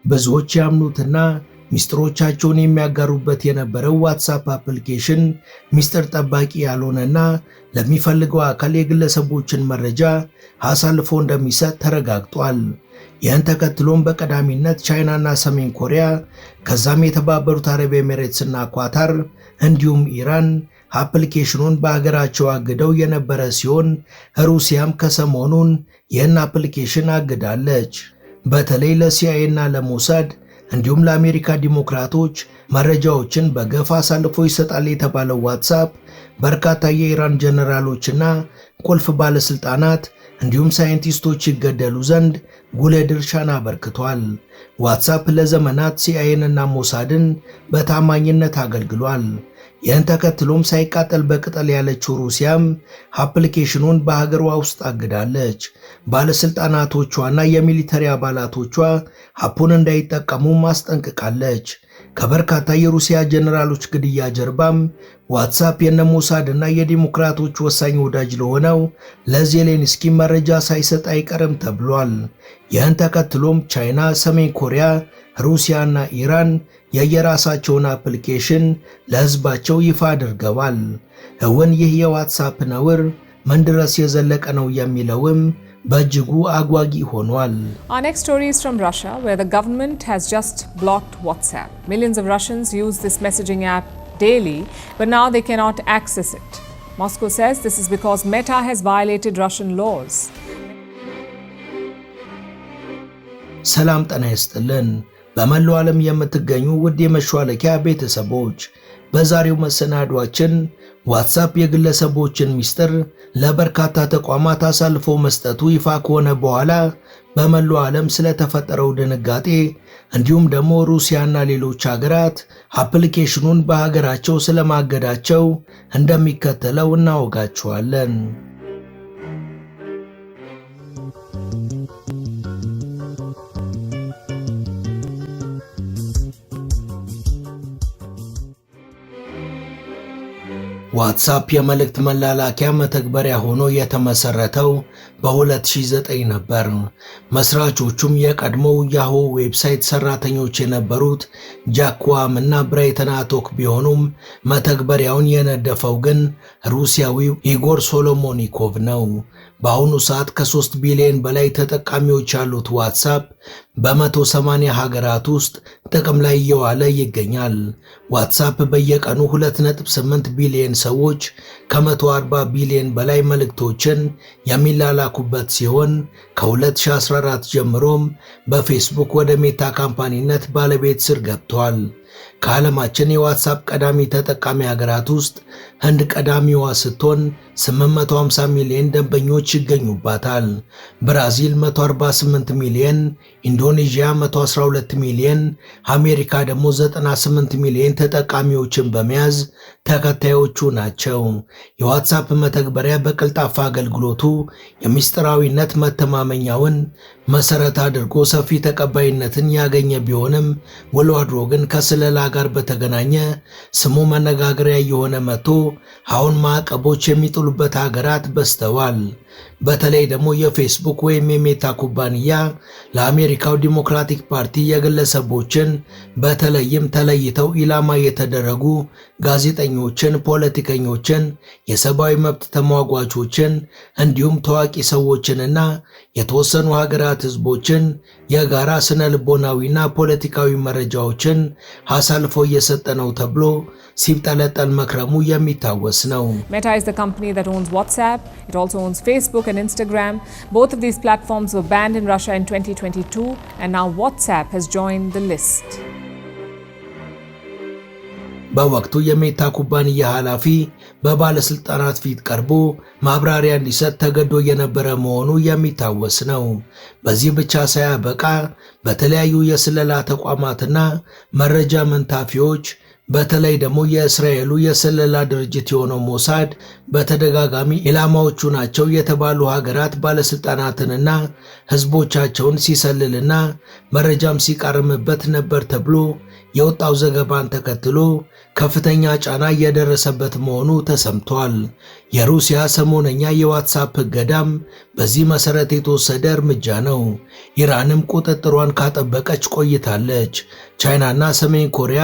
ብዙዎች ያምኑትና ሚስጥሮቻቸውን የሚያጋሩበት የነበረው ዋትስአፕ አፕሊኬሽን ሚስጥር ጠባቂ ያልሆነና ለሚፈልገው አካል የግለሰቦችን መረጃ አሳልፎ እንደሚሰጥ ተረጋግጧል። ይህን ተከትሎም በቀዳሚነት ቻይናና ሰሜን ኮሪያ ከዛም የተባበሩት አረብ ኤሚሬትስና ኳታር እንዲሁም ኢራን አፕሊኬሽኑን በአገራቸው አግደው የነበረ ሲሆን ሩሲያም ከሰሞኑን ይህን አፕሊኬሽን አግዳለች። በተለይ ለሲአይኤ እና ለሞሳድ እንዲሁም ለአሜሪካ ዲሞክራቶች መረጃዎችን በገፍ አሳልፎ ይሰጣል የተባለው ዋትስአፕ በርካታ የኢራን ጀነራሎችና ቁልፍ ባለስልጣናት እንዲሁም ሳይንቲስቶች ይገደሉ ዘንድ ጉልህ ድርሻን አበርክቷል። ዋትስአፕ ለዘመናት ሲአይኤን እና ሞሳድን በታማኝነት አገልግሏል። ይህን ተከትሎም ሳይቃጠል በቅጠል ያለችው ሩሲያም አፕሊኬሽኑን በሀገሯ ውስጥ አግዳለች። ባለስልጣናቶቿና የሚሊተሪ አባላቶቿ አፑን እንዳይጠቀሙ ማስጠንቅቃለች። ከበርካታ የሩሲያ ጀነራሎች ግድያ ጀርባም ዋትስአፕ የነ ሞሳድ እና የዲሞክራቶች ወሳኝ ወዳጅ ለሆነው ለዜሌንስኪ መረጃ ሳይሰጥ አይቀርም ተብሏል። ይህን ተከትሎም ቻይና፣ ሰሜን ኮሪያ፣ ሩሲያና ኢራን የየራሳቸውን አፕሊኬሽን ለህዝባቸው ይፋ አድርገዋል። እውን ይህ የዋትስአፕ ነውር ምን ድረስ የዘለቀ ነው የሚለውም በእጅጉ አጓጊ ሆኗል። Our next story is from Russia, where the government has just blocked WhatsApp. Millions of Russians use this messaging app daily, but now they cannot access it. Moscow says this is because Meta has violated Russian laws. ሰላም ጤና ይስጥልን። በመላው ዓለም የምትገኙ ውድ የመሿለኪያ ቤተሰቦች በዛሬው መሰናዷችን ዋትስአፕ የግለሰቦችን ሚስጥር ለበርካታ ተቋማት አሳልፎ መስጠቱ ይፋ ከሆነ በኋላ በመላው ዓለም ስለተፈጠረው ድንጋጤ እንዲሁም ደግሞ ሩሲያና ሌሎች ሀገራት አፕሊኬሽኑን በሀገራቸው ስለማገዳቸው እንደሚከተለው እናወጋችኋለን። ዋትስአፕ የመልእክት መላላኪያ መተግበሪያ ሆኖ የተመሰረተው በ2009 ነበር። መስራቾቹም የቀድሞው ያሆ ዌብሳይት ሰራተኞች የነበሩት ጃክ ዋም እና ብራይተን አቶክ ቢሆኑም መተግበሪያውን የነደፈው ግን ሩሲያዊው ኢጎር ሶሎሞኒኮቭ ነው። በአሁኑ ሰዓት ከ3 ቢሊዮን በላይ ተጠቃሚዎች ያሉት ዋትስአፕ በ180 ሀገራት ውስጥ ጥቅም ላይ እየዋለ ይገኛል። ዋትስአፕ በየቀኑ 2.8 ቢሊዮን ሰዎች ከ140 ቢሊዮን በላይ መልእክቶችን የሚላላኩበት ሲሆን ከ2014 ጀምሮም በፌስቡክ ወደ ሜታ ካምፓኒነት ባለቤት ስር ገብቷል። ከዓለማችን የዋትስአፕ ቀዳሚ ተጠቃሚ ሀገራት ውስጥ ህንድ ቀዳሚዋ ስትሆን 850 ሚሊዮን ደንበኞች ይገኙባታል። ብራዚል 148 ሚሊዮን፣ ኢንዶኔዥያ 112 ሚሊዮን፣ አሜሪካ ደግሞ 98 ሚሊዮን ተጠቃሚዎችን በመያዝ ተከታዮቹ ናቸው። የዋትስአፕ መተግበሪያ በቀልጣፋ አገልግሎቱ የሚስጥራዊነት መተማመኛውን መሰረት አድርጎ ሰፊ ተቀባይነትን ያገኘ ቢሆንም ውሎ አድሮ ግን ከስለላ ጋር በተገናኘ ስሙ መነጋገሪያ የሆነ መጥቶ አሁን ማዕቀቦች የሚጥሉበት ሀገራት በዝተዋል። በተለይ ደግሞ የፌስቡክ ወይም የሜታ ኩባንያ ለአሜሪካው ዲሞክራቲክ ፓርቲ የግለሰቦችን በተለይም ተለይተው ኢላማ የተደረጉ ጋዜጠኞችን፣ ፖለቲከኞችን፣ የሰብአዊ መብት ተሟጓቾችን እንዲሁም ታዋቂ ሰዎችንና የተወሰኑ ሀገራት ህዝቦችን የጋራ ስነ ልቦናዊና ፖለቲካዊ መረጃዎችን አሳልፎ እየሰጠ ነው ተብሎ ሲብጠለጠል መክረሙ የሚታወስ ነው። Meta is the company that owns WhatsApp. It also owns Facebook and Instagram. Both of these platforms were banned in Russia in 2022, and now WhatsApp has joined the list. በወቅቱ የሜታ ኩባንያ ኃላፊ በባለስልጣናት ፊት ቀርቦ ማብራሪያ እንዲሰጥ ተገዶ የነበረ መሆኑ የሚታወስ ነው። በዚህ ብቻ ሳያበቃ በተለያዩ የስለላ ተቋማትና መረጃ መንታፊዎች በተለይ ደግሞ የእስራኤሉ የስለላ ድርጅት የሆነው ሞሳድ በተደጋጋሚ ኢላማዎቹ ናቸው የተባሉ ሀገራት ባለስልጣናትንና ህዝቦቻቸውን ሲሰልልና መረጃም ሲቃርምበት ነበር ተብሎ የወጣው ዘገባን ተከትሎ ከፍተኛ ጫና እየደረሰበት መሆኑ ተሰምቷል። የሩሲያ ሰሞነኛ የዋትስአፕ እገዳም በዚህ መሰረት የተወሰደ እርምጃ ነው። ኢራንም ቁጥጥሯን ካጠበቀች ቆይታለች። ቻይናና ሰሜን ኮሪያ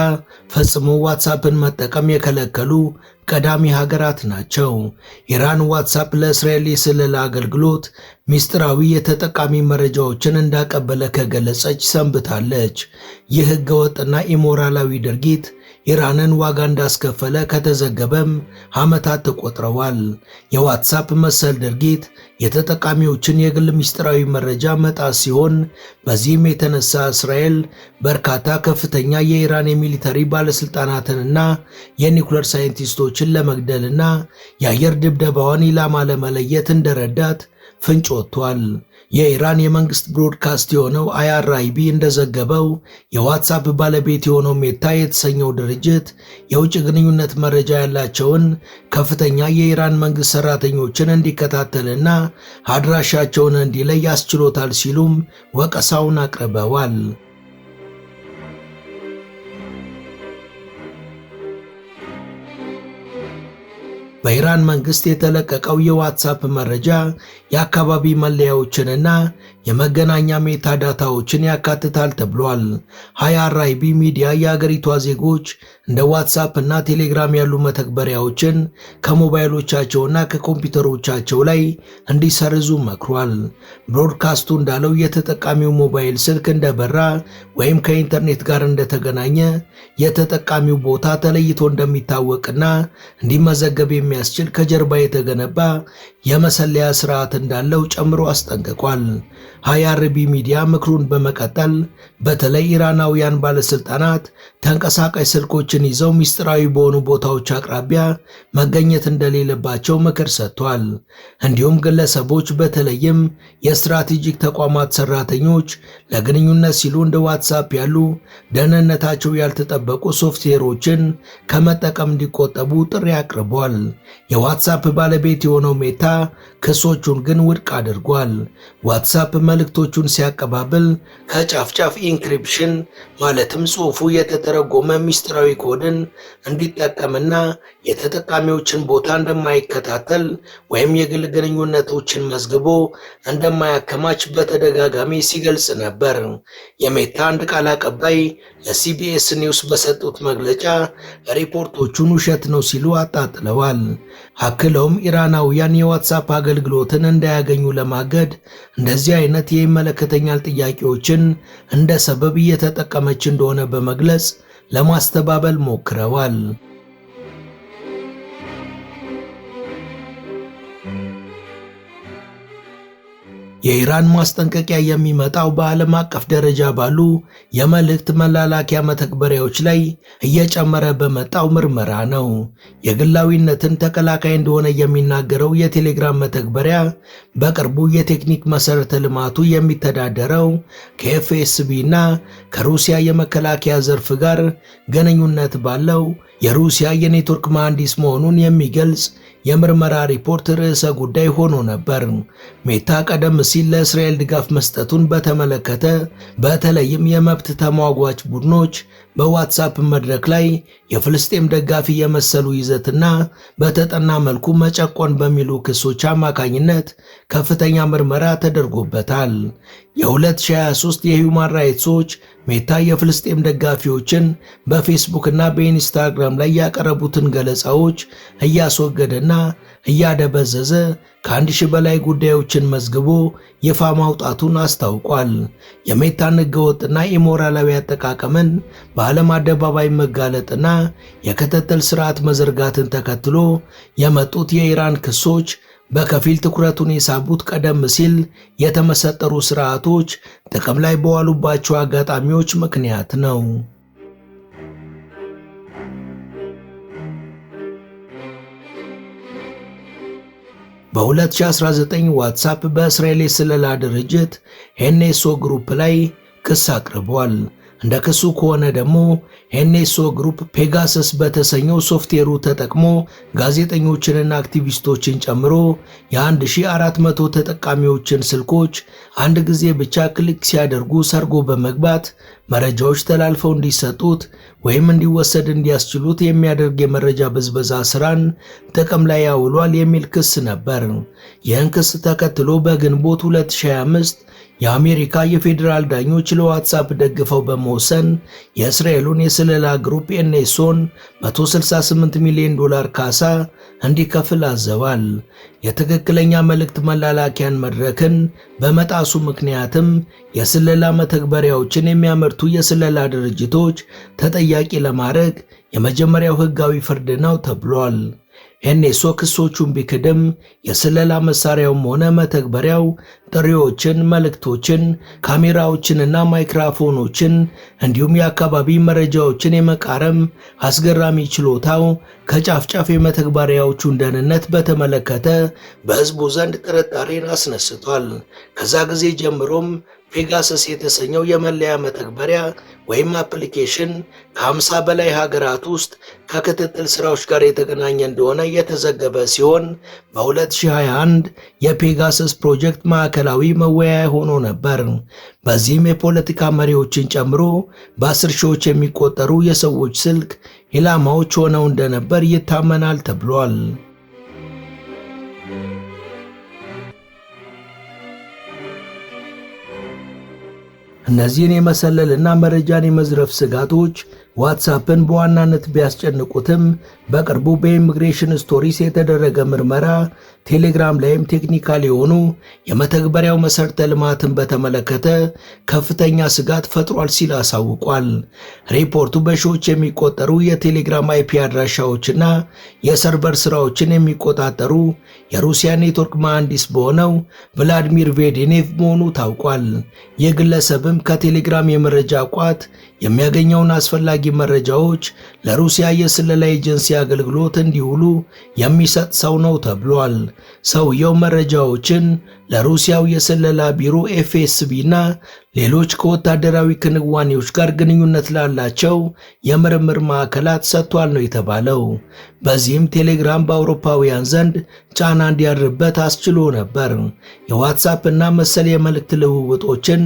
ፈጽሞ ዋትስአፕን መጠቀም የከለከሉ ቀዳሚ ሀገራት ናቸው። ኢራን ዋትስአፕ ለእስራኤል የስለላ አገልግሎት ሚስጥራዊ የተጠቃሚ መረጃዎችን እንዳቀበለ ከገለጸች ሰንብታለች። ይህ ህገወጥና ኢሞራላዊ ድርጊት ኢራንን ዋጋ እንዳስከፈለ ከተዘገበም ዓመታት ተቆጥረዋል። የዋትስአፕ መሰል ድርጊት የተጠቃሚዎችን የግል ሚስጥራዊ መረጃ መጣስ ሲሆን በዚህም የተነሳ እስራኤል በርካታ ከፍተኛ የኢራን የሚሊተሪ ባለስልጣናትንና የኒውክሌር ሳይንቲስቶችን ለመግደልና የአየር ድብደባዋን ኢላማ ለመለየት እንደረዳት ፍንጭ ወጥቷል። የኢራን የመንግስት ብሮድካስት የሆነው IRIB እንደዘገበው የዋትስአፕ ባለቤት የሆነው ሜታ የተሰኘው ድርጅት የውጭ ግንኙነት መረጃ ያላቸውን ከፍተኛ የኢራን መንግስት ሰራተኞችን እንዲከታተልና አድራሻቸውን እንዲለይ ያስችሎታል ሲሉም ወቀሳውን አቅርበዋል። በኢራን መንግስት የተለቀቀው የዋትስአፕ መረጃ የአካባቢ መለያዎችንና የመገናኛ ሜታዳታዎችን ያካትታል ተብሏል። IRIB ሚዲያ የአገሪቷ ዜጎች እንደ ዋትስአፕ እና ቴሌግራም ያሉ መተግበሪያዎችን ከሞባይሎቻቸውና ከኮምፒውተሮቻቸው ላይ እንዲሰርዙ መክሯል። ብሮድካስቱ እንዳለው የተጠቃሚው ሞባይል ስልክ እንደበራ ወይም ከኢንተርኔት ጋር እንደተገናኘ የተጠቃሚው ቦታ ተለይቶ እንደሚታወቅና እንዲመዘገብ የሚያስችል ከጀርባ የተገነባ የመሰለያ ስርዓት እንዳለው ጨምሮ አስጠንቅቋል። IRIB ሚዲያ ምክሩን በመቀጠል በተለይ ኢራናውያን ባለስልጣናት ተንቀሳቃሽ ስልኮችን ይዘው ሚስጥራዊ በሆኑ ቦታዎች አቅራቢያ መገኘት እንደሌለባቸው ምክር ሰጥቷል። እንዲሁም ግለሰቦች በተለይም የስትራቴጂክ ተቋማት ሰራተኞች ለግንኙነት ሲሉ እንደ ዋትስአፕ ያሉ ደህንነታቸው ያልተጠበቁ ሶፍትዌሮችን ከመጠቀም እንዲቆጠቡ ጥሪ አቅርቧል። የዋትስአፕ ባለቤት የሆነው ሜታ ክሶቹን ግን ውድቅ አድርጓል። ዋትስአፕ መልእክቶቹን ሲያቀባብል ከጫፍ ጫፍ ኢንክሪፕሽን ማለትም ጽሑፉ የተተረጎመ ሚስጥራዊ ኮድን እንዲጠቀምና የተጠቃሚዎችን ቦታ እንደማይከታተል ወይም የግል ግንኙነቶችን መዝግቦ እንደማያከማች በተደጋጋሚ ሲገልጽ ነበር። የሜታ አንድ ቃል አቀባይ ለCBS ኒውስ በሰጡት መግለጫ ሪፖርቶቹን ውሸት ነው ሲሉ አጣጥለዋል። አክለውም ኢራናውያን የዋትስአፕ አገልግሎትን እንዳያገኙ ለማገድ እንደዚህ አይነት የይመለከተኛል ጥያቄዎችን እንደ ሰበብ እየተጠቀመች እንደሆነ በመግለጽ ለማስተባበል ሞክረዋል። የኢራን ማስጠንቀቂያ የሚመጣው በዓለም አቀፍ ደረጃ ባሉ የመልእክት መላላኪያ መተግበሪያዎች ላይ እየጨመረ በመጣው ምርመራ ነው። የግላዊነትን ተከላካይ እንደሆነ የሚናገረው የቴሌግራም መተግበሪያ በቅርቡ የቴክኒክ መሰረተ ልማቱ የሚተዳደረው ከኤፍኤስቢ እና ከሩሲያ የመከላከያ ዘርፍ ጋር ግንኙነት ባለው የሩሲያ የኔትወርክ መሐንዲስ መሆኑን የሚገልጽ የምርመራ ሪፖርት ርዕሰ ጉዳይ ሆኖ ነበር። ሜታ ቀደም ሲል ለእስራኤል ድጋፍ መስጠቱን በተመለከተ በተለይም የመብት ተሟጓች ቡድኖች በዋትስአፕ መድረክ ላይ የፍልስጤም ደጋፊ የመሰሉ ይዘትና በተጠና መልኩ መጨቆን በሚሉ ክሶች አማካኝነት ከፍተኛ ምርመራ ተደርጎበታል። የ2023 የሂውማን ራይትስ ዎች ሜታ የፍልስጤም ደጋፊዎችን በፌስቡክ እና በኢንስታግራም ላይ ያቀረቡትን ገለጻዎች እያስወገደና እያደበዘዘ ከ1000 በላይ ጉዳዮችን መዝግቦ ይፋ ማውጣቱን አስታውቋል። የሜታን ህገወጥና ኢሞራላዊ አጠቃቀምን በዓለም አደባባይ መጋለጥና የክትትል ስርዓት መዘርጋትን ተከትሎ የመጡት የኢራን ክሶች በከፊል ትኩረቱን የሳቡት ቀደም ሲል የተመሰጠሩ ስርዓቶች ጥቅም ላይ በዋሉባቸው አጋጣሚዎች ምክንያት ነው። በ2019 ዋትስአፕ በእስራኤል የስለላ ድርጅት ኤንኤስኦ ግሩፕ ላይ ክስ አቅርቧል። እንደ ክሱ ከሆነ ደግሞ ኤንኤስኦ ግሩፕ ፔጋሰስ በተሰኘው ሶፍትዌሩ ተጠቅሞ ጋዜጠኞችንና አክቲቪስቶችን ጨምሮ የ1400 ተጠቃሚዎችን ስልኮች አንድ ጊዜ ብቻ ክሊክ ሲያደርጉ ሰርጎ በመግባት መረጃዎች ተላልፈው እንዲሰጡት ወይም እንዲወሰድ እንዲያስችሉት የሚያደርግ የመረጃ ብዝበዛ ስራን ጥቅም ላይ ያውሏል የሚል ክስ ነበር። ይህን ክስ ተከትሎ በግንቦት 2025 የአሜሪካ የፌዴራል ዳኞች ለዋትስአፕ ደግፈው በመወሰን የእስራኤሉን የስለላ ግሩፕ ኤንኤስኦን $168 ሚሊዮን ካሳ እንዲከፍል አዘዋል። የትክክለኛ መልእክት መላላኪያን መድረክን በመጣሱ ምክንያትም የስለላ መተግበሪያዎችን የሚያመርቱ የስለላ ድርጅቶች ተጠያቂ ለማድረግ የመጀመሪያው ሕጋዊ ፍርድ ነው ተብሏል። ኤንኤስኦ ክሶቹን ቢክድም የስለላ መሳሪያውም ሆነ መተግበሪያው ጥሪዎችን፣ መልእክቶችን፣ ካሜራዎችንና ማይክሮፎኖችን እንዲሁም የአካባቢ መረጃዎችን የመቃረም አስገራሚ ችሎታው ከጫፍ ጫፍ የመተግበሪያዎቹን ደህንነት በተመለከተ በሕዝቡ ዘንድ ጥርጣሬን አስነስቷል። ከዛ ጊዜ ጀምሮም ፔጋሰስ የተሰኘው የመለያ መተግበሪያ ወይም አፕሊኬሽን ከ50 በላይ ሀገራት ውስጥ ከክትትል ስራዎች ጋር የተገናኘ እንደሆነ የተዘገበ ሲሆን በ2021 የፔጋሰስ ፕሮጀክት ማዕከላዊ መወያያ ሆኖ ነበር። በዚህም የፖለቲካ መሪዎችን ጨምሮ በ10 ሺዎች የሚቆጠሩ የሰዎች ስልክ ኢላማዎች ሆነው እንደነበር ይታመናል ተብሏል። እነዚህን የመሰለልና መረጃን የመዝረፍ ስጋቶች ዋትስአፕን በዋናነት ቢያስጨንቁትም በቅርቡ በኢሚግሬሽን ስቶሪስ የተደረገ ምርመራ ቴሌግራም ላይም ቴክኒካል የሆኑ የመተግበሪያው መሰረተ ልማትን በተመለከተ ከፍተኛ ስጋት ፈጥሯል ሲል አሳውቋል። ሪፖርቱ በሺዎች የሚቆጠሩ የቴሌግራም አይፒ አድራሻዎችና የሰርቨር ስራዎችን የሚቆጣጠሩ የሩሲያ ኔትወርክ መሐንዲስ በሆነው ቭላዲሚር ቬዴኔቭ መሆኑ ታውቋል። ይህ ግለሰብም ከቴሌግራም የመረጃ ቋት የሚያገኘውን አስፈላጊ መረጃዎች ለሩሲያ የስለላ ኤጀንሲ አገልግሎት እንዲውሉ የሚሰጥ ሰው ነው ተብሏል። ሰውየው መረጃዎችን ለሩሲያው የስለላ ቢሮ ኤፍኤስቢ እና ሌሎች ከወታደራዊ ክንዋኔዎች ጋር ግንኙነት ላላቸው የምርምር ማዕከላት ሰጥቷል ነው የተባለው። በዚህም ቴሌግራም በአውሮፓውያን ዘንድ ጫና እንዲያድርበት አስችሎ ነበር። የዋትስአፕ እና መሰል የመልእክት ልውውጦችን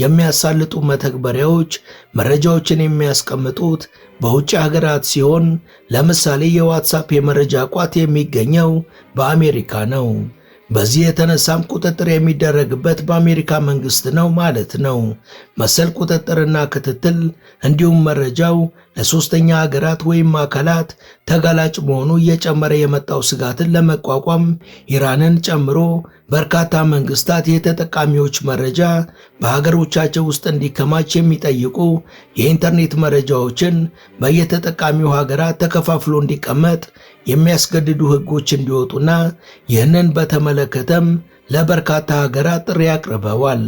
የሚያሳልጡ መተግበሪያዎች መረጃዎችን የሚያስቀምጡት በውጭ ሀገራት ሲሆን ለምሳሌ የዋትስአፕ የመረጃ ቋት የሚገኘው በአሜሪካ ነው። በዚህ የተነሳም ቁጥጥር የሚደረግበት በአሜሪካ መንግስት ነው ማለት ነው። መሰል ቁጥጥርና ክትትል እንዲሁም መረጃው ለሶስተኛ ሀገራት ወይም አካላት ተጋላጭ መሆኑ እየጨመረ የመጣው ስጋትን ለመቋቋም ኢራንን ጨምሮ በርካታ መንግስታት የተጠቃሚዎች መረጃ በሀገሮቻቸው ውስጥ እንዲከማች የሚጠይቁ የኢንተርኔት መረጃዎችን በየተጠቃሚው ሀገራት ተከፋፍሎ እንዲቀመጥ የሚያስገድዱ ህጎች እንዲወጡና ይህንን በተመለከተም ለበርካታ ሀገራት ጥሪ አቅርበዋል።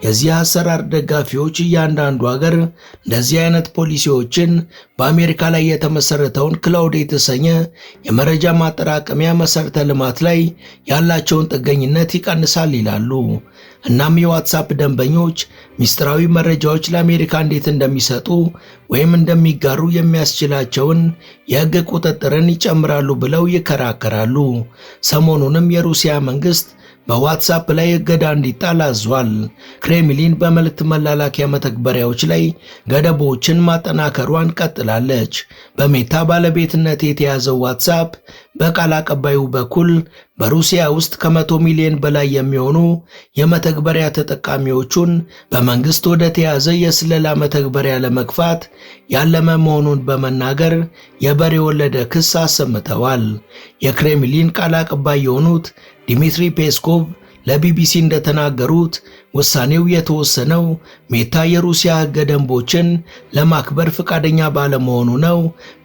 የዚህ አሰራር ደጋፊዎች እያንዳንዱ ሀገር እንደዚህ አይነት ፖሊሲዎችን በአሜሪካ ላይ የተመሰረተውን ክላውድ የተሰኘ የመረጃ ማጠራቀሚያ መሰረተ ልማት ላይ ያላቸውን ጥገኝነት ይቀንሳል ይላሉ። እናም የዋትስአፕ ደንበኞች ሚስጥራዊ መረጃዎች ለአሜሪካ እንዴት እንደሚሰጡ ወይም እንደሚጋሩ የሚያስችላቸውን የህግ ቁጥጥርን ይጨምራሉ ብለው ይከራከራሉ። ሰሞኑንም የሩሲያ መንግስት በዋትስአፕ ላይ እገዳ እንዲጣል አዟል። ክሬምሊን በመልእክት መላላኪያ መተግበሪያዎች ላይ ገደቦችን ማጠናከሯን ቀጥላለች። በሜታ ባለቤትነት የተያዘው ዋትስአፕ በቃል አቀባዩ በኩል በሩሲያ ውስጥ ከ100 ሚሊዮን በላይ የሚሆኑ የመተግበሪያ ተጠቃሚዎቹን በመንግስት ወደ ተያዘ የስለላ መተግበሪያ ለመግፋት ያለመ መሆኑን በመናገር የበሬ ወለደ ክስ አሰምተዋል። የክሬምሊን ቃል አቀባይ የሆኑት ዲሚትሪ ፔስኮቭ ለቢቢሲ እንደተናገሩት ውሳኔው የተወሰነው ሜታ የሩሲያ ሕገ ደንቦችን ለማክበር ፈቃደኛ ባለመሆኑ ነው።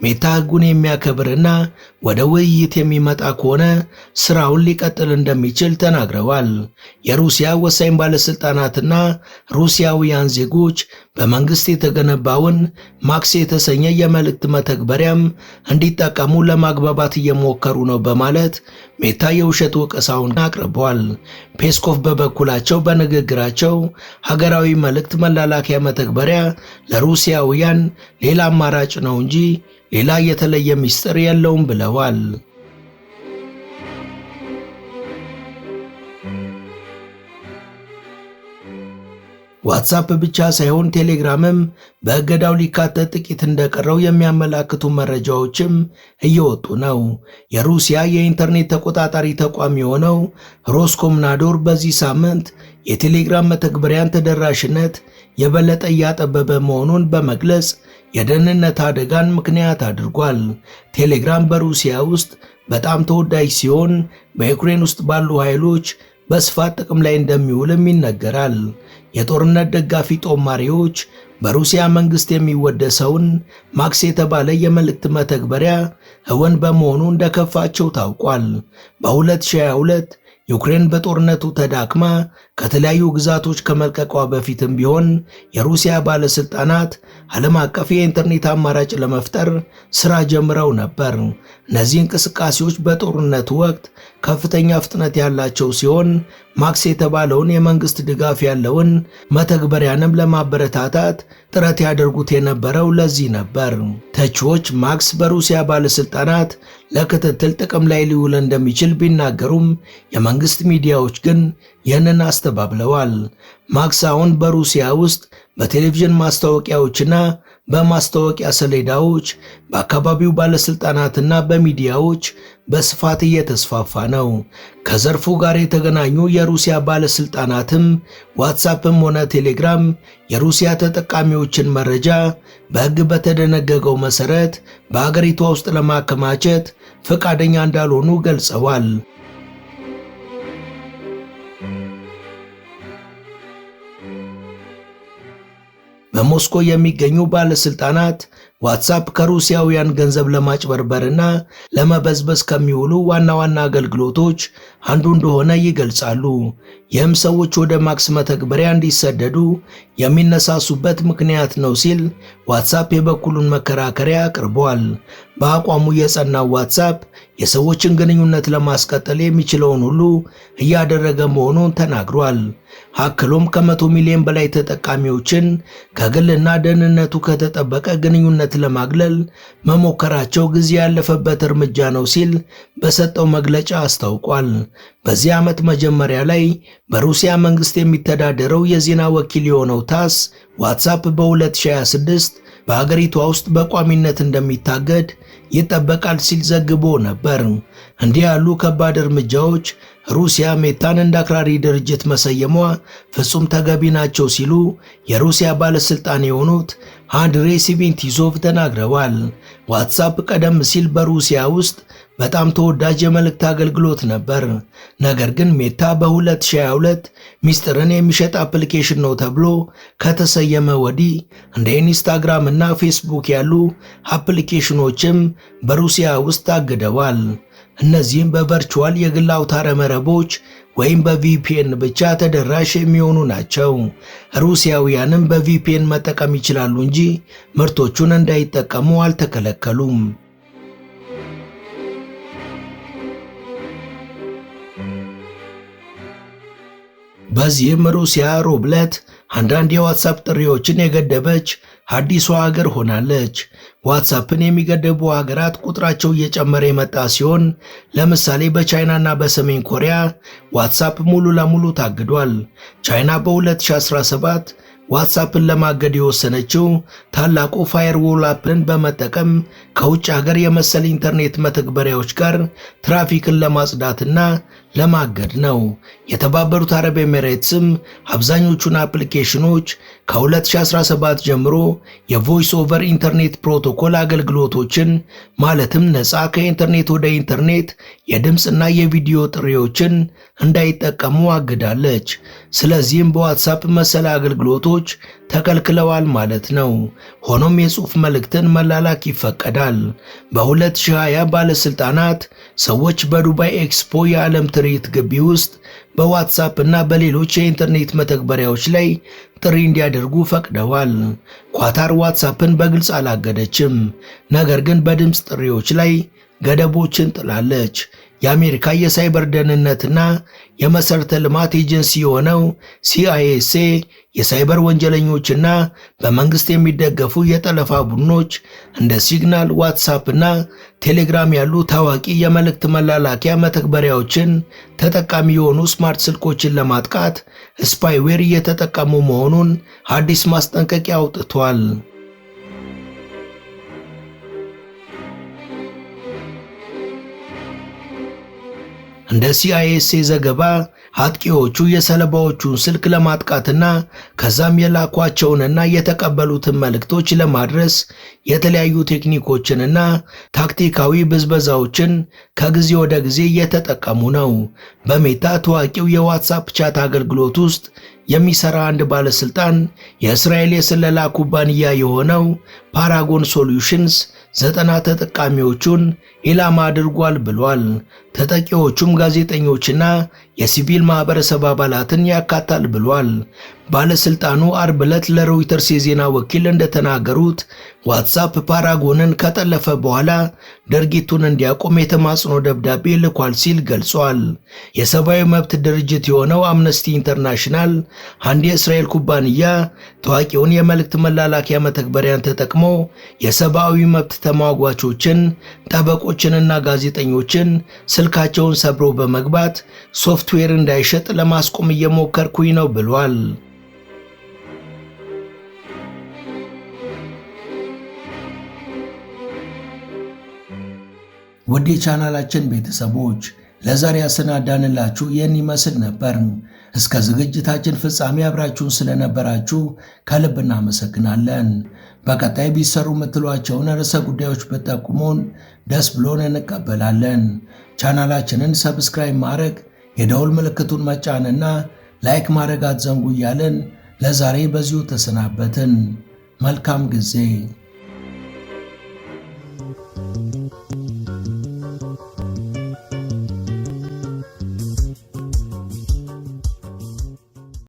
ሜታ ሕጉን የሚያከብርና ወደ ውይይት የሚመጣ ከሆነ ስራውን ሊቀጥል እንደሚችል ተናግረዋል። የሩሲያ ወሳኝ ባለስልጣናትና ሩሲያውያን ዜጎች በመንግስት የተገነባውን ማክስ የተሰኘ የመልእክት መተግበሪያም እንዲጠቀሙ ለማግባባት እየሞከሩ ነው በማለት ሜታ የውሸት ወቀሳውን አቅርበዋል። ፔስኮቭ በበኩላቸው በንግግራቸው ሀገራዊ መልእክት መላላኪያ መተግበሪያ ለሩሲያውያን ሌላ አማራጭ ነው እንጂ ሌላ የተለየ ምስጢር የለውም ብለዋል። ዋትስአፕ ብቻ ሳይሆን ቴሌግራምም በእገዳው ሊካተት ጥቂት እንደቀረው የሚያመላክቱ መረጃዎችም እየወጡ ነው። የሩሲያ የኢንተርኔት ተቆጣጣሪ ተቋም የሆነው ሮስኮምናዶር በዚህ ሳምንት የቴሌግራም መተግበሪያን ተደራሽነት የበለጠ እያጠበበ መሆኑን በመግለጽ የደህንነት አደጋን ምክንያት አድርጓል። ቴሌግራም በሩሲያ ውስጥ በጣም ተወዳጅ ሲሆን በዩክሬን ውስጥ ባሉ ኃይሎች በስፋት ጥቅም ላይ እንደሚውልም ይነገራል። የጦርነት ደጋፊ ጦማሪዎች በሩሲያ መንግስት የሚወደሰውን ማክስ የተባለ የመልእክት መተግበሪያ እውን በመሆኑ እንደከፋቸው ታውቋል። በ2022 ዩክሬን በጦርነቱ ተዳክማ ከተለያዩ ግዛቶች ከመልቀቋ በፊትም ቢሆን የሩሲያ ባለስልጣናት ዓለም አቀፍ የኢንተርኔት አማራጭ ለመፍጠር ስራ ጀምረው ነበር። እነዚህ እንቅስቃሴዎች በጦርነቱ ወቅት ከፍተኛ ፍጥነት ያላቸው ሲሆን ማክስ የተባለውን የመንግስት ድጋፍ ያለውን መተግበሪያንም ለማበረታታት ጥረት ያደርጉት የነበረው ለዚህ ነበር። ተቺዎች ማክስ በሩሲያ ባለስልጣናት ለክትትል ጥቅም ላይ ሊውል እንደሚችል ቢናገሩም የመንግስት ሚዲያዎች ግን ይህንን አስተባብለዋል። ማክስ አሁን በሩሲያ ውስጥ በቴሌቪዥን ማስታወቂያዎችና በማስታወቂያ ሰሌዳዎች በአካባቢው ባለስልጣናትና በሚዲያዎች በስፋት እየተስፋፋ ነው። ከዘርፉ ጋር የተገናኙ የሩሲያ ባለስልጣናትም ዋትስአፕም ሆነ ቴሌግራም የሩሲያ ተጠቃሚዎችን መረጃ በሕግ በተደነገገው መሰረት በአገሪቷ ውስጥ ለማከማቸት ፈቃደኛ እንዳልሆኑ ገልጸዋል። በሞስኮ የሚገኙ ባለስልጣናት ዋትስአፕ ከሩሲያውያን ገንዘብ ለማጭበርበርና ለመበዝበዝ ከሚውሉ ዋና ዋና አገልግሎቶች አንዱ እንደሆነ ይገልጻሉ። ይህም ሰዎች ወደ ማክስ መተግበሪያ እንዲሰደዱ የሚነሳሱበት ምክንያት ነው ሲል ዋትስአፕ የበኩሉን መከራከሪያ አቅርቧል። በአቋሙ የጸናው ዋትስአፕ የሰዎችን ግንኙነት ለማስቀጠል የሚችለውን ሁሉ እያደረገ መሆኑን ተናግሯል። አክሎም ከ100 ሚሊዮን በላይ ተጠቃሚዎችን ከግልና ደህንነቱ ከተጠበቀ ግንኙነት ለማግለል መሞከራቸው ጊዜ ያለፈበት እርምጃ ነው ሲል በሰጠው መግለጫ አስታውቋል። በዚህ ዓመት መጀመሪያ ላይ በሩሲያ መንግስት የሚተዳደረው የዜና ወኪል የሆነው ታስ ዋትስአፕ በ2026 በአገሪቷ ውስጥ በቋሚነት እንደሚታገድ ይጠበቃል ሲል ዘግቦ ነበር። እንዲህ ያሉ ከባድ እርምጃዎች ሩሲያ ሜታን እንደ አክራሪ ድርጅት መሰየሟ ፍጹም ተገቢ ናቸው ሲሉ የሩሲያ ባለስልጣን የሆኑት አንድሬ ሲቪንቲዞቭ ተናግረዋል። ዋትስአፕ ቀደም ሲል በሩሲያ ውስጥ በጣም ተወዳጅ የመልእክት አገልግሎት ነበር። ነገር ግን ሜታ በ2022 ሚስጥርን የሚሸጥ አፕሊኬሽን ነው ተብሎ ከተሰየመ ወዲህ እንደ ኢንስታግራም እና ፌስቡክ ያሉ አፕሊኬሽኖችም በሩሲያ ውስጥ ታግደዋል። እነዚህም በቨርቹዋል የግል አውታረ መረቦች ወይም በቪፒኤን ብቻ ተደራሽ የሚሆኑ ናቸው። ሩሲያውያንም በቪፒኤን መጠቀም ይችላሉ እንጂ ምርቶቹን እንዳይጠቀሙ አልተከለከሉም። በዚህም ሩሲያ ሮብ ዕለት አንዳንድ የዋትስአፕ ጥሪዎችን የገደበች አዲሷ ሀገር ሆናለች። ዋትስአፕን የሚገድቡ ሀገራት ቁጥራቸው እየጨመረ የመጣ ሲሆን ለምሳሌ በቻይናና በሰሜን ኮሪያ ዋትስአፕ ሙሉ ለሙሉ ታግዷል። ቻይና በ2017 ዋትስአፕን ለማገድ የወሰነችው ታላቁ ፋየርዎል አፕን በመጠቀም ከውጭ ሀገር የመሰል ኢንተርኔት መተግበሪያዎች ጋር ትራፊክን ለማጽዳትና ለማገድ ነው። የተባበሩት አረብ ኤሚሬትስም አብዛኞቹን አፕሊኬሽኖች ከ2017 ጀምሮ የቮይስ ኦቨር ኢንተርኔት ፕሮቶኮል አገልግሎቶችን ማለትም ነፃ ከኢንተርኔት ወደ ኢንተርኔት የድምፅና የቪዲዮ ጥሪዎችን እንዳይጠቀሙ አግዳለች። ስለዚህም በዋትስአፕ መሰል አገልግሎቶች ተከልክለዋል ማለት ነው። ሆኖም የጽሑፍ መልእክትን መላላክ ይፈቀዳል። በ2020 ባለስልጣናት ሰዎች በዱባይ ኤክስፖ የዓለም ትርኢት ግቢ ውስጥ በዋትስአፕ እና በሌሎች የኢንተርኔት መተግበሪያዎች ላይ ጥሪ እንዲያደርጉ ፈቅደዋል። ኳታር ዋትስአፕን በግልጽ አላገደችም፣ ነገር ግን በድምፅ ጥሪዎች ላይ ገደቦችን ጥላለች። የአሜሪካ የሳይበር ደህንነትና የመሠረተ ልማት ኤጀንሲ የሆነው ሲአይኤስኤ የሳይበር ወንጀለኞችና በመንግስት የሚደገፉ የጠለፋ ቡድኖች እንደ ሲግናል፣ ዋትስአፕ እና ቴሌግራም ያሉ ታዋቂ የመልእክት መላላኪያ መተግበሪያዎችን ተጠቃሚ የሆኑ ስማርት ስልኮችን ለማጥቃት ስፓይዌር እየተጠቀሙ መሆኑን አዲስ ማስጠንቀቂያ አውጥቷል። እንደ ሲአይኤስኤ ዘገባ አጥቂዎቹ የሰለባዎቹን ስልክ ለማጥቃትና ከዛም የላኳቸውንና የተቀበሉትን መልእክቶች ለማድረስ የተለያዩ ቴክኒኮችንና ታክቲካዊ ብዝበዛዎችን ከጊዜ ወደ ጊዜ እየተጠቀሙ ነው። በሜታ ታዋቂው የዋትስአፕ ቻት አገልግሎት ውስጥ የሚሰራ አንድ ባለስልጣን የእስራኤል የስለላ ኩባንያ የሆነው ፓራጎን ሶሉሽንስ 90 ተጠቃሚዎቹን ኢላማ አድርጓል ብሏል። ተጠቂዎቹም ጋዜጠኞችና የሲቪል ማህበረሰብ አባላትን ያካታል ብሏል። ባለስልጣኑ አርብ ዕለት ለሮይተርስ የዜና ወኪል እንደተናገሩት ዋትስአፕ ፓራጎንን ከጠለፈ በኋላ ድርጊቱን እንዲያቆም የተማጽኖ ደብዳቤ ልኳል ሲል ገልጿል። የሰብአዊ መብት ድርጅት የሆነው አምነስቲ ኢንተርናሽናል አንድ የእስራኤል ኩባንያ ታዋቂውን የመልእክት መላላኪያ መተግበሪያን ተጠቅሞ የሰብአዊ መብት ተሟጓቾችን፣ ጠበቆችንና ጋዜጠኞችን ስልካቸውን ሰብሮ በመግባት ሶፍትዌር እንዳይሸጥ ለማስቆም እየሞከርኩኝ ነው ብሏል። ውድ የቻናላችን ቤተሰቦች ለዛሬ ያሰናዳንላችሁ ይህን ይመስል ነበር። እስከ ዝግጅታችን ፍጻሜ አብራችሁን ስለነበራችሁ ከልብ እናመሰግናለን። በቀጣይ ቢሰሩ የምትሏቸውን ርዕሰ ጉዳዮች ብትጠቁሙን ደስ ብሎን እንቀበላለን። ቻናላችንን ሰብስክራይብ ማድረግ፣ የደውል ምልክቱን መጫንና ላይክ ማድረግ አትዘንጉ እያልን ለዛሬ በዚሁ ተሰናበትን። መልካም ጊዜ።